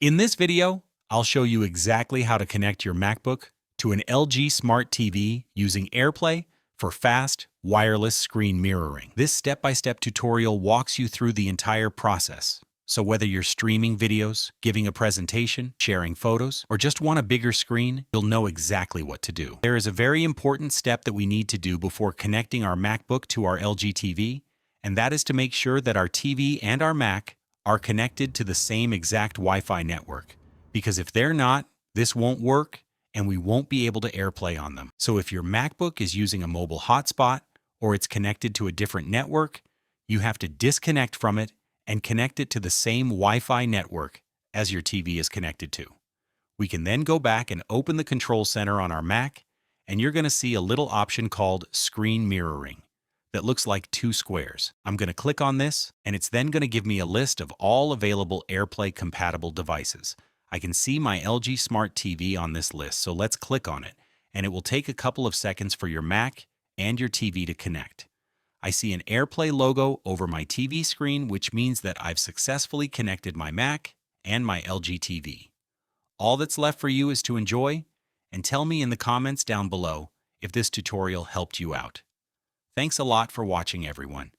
In this video, I'll show you exactly how to connect your MacBook to an LG Smart TV using Airplay for fast, wireless screen mirroring. This step-by-step tutorial walks you through the entire process. So whether you're streaming videos, giving a presentation, sharing photos, or just want a bigger screen, you'll know exactly what to do. There is a very important step that we need to do before connecting our MacBook to our LG TV, and that is to make sure that our TV and our Mac are connected to the same exact Wi-Fi network. Because if they're not, this won't work and we won't be able to AirPlay on them. So if your MacBook is using a mobile hotspot or it's connected to a different network, you have to disconnect from it and connect it to the same Wi-Fi network as your TV is connected to. We can then go back and open the control center on our Mac, and you're going to see a little option called Screen Mirroring that looks like two squares. I'm going to click on this, and it's then going to give me a list of all available AirPlay compatible devices. I can see my LG Smart TV on this list, so let's click on it, and it will take a couple of seconds for your Mac and your TV to connect. I see an Airplay logo over my TV screen, which means that I've successfully connected my Mac and my LG TV. All that's left for you is to enjoy, and tell me in the comments down below if this tutorial helped you out. Thanks a lot for watching, everyone.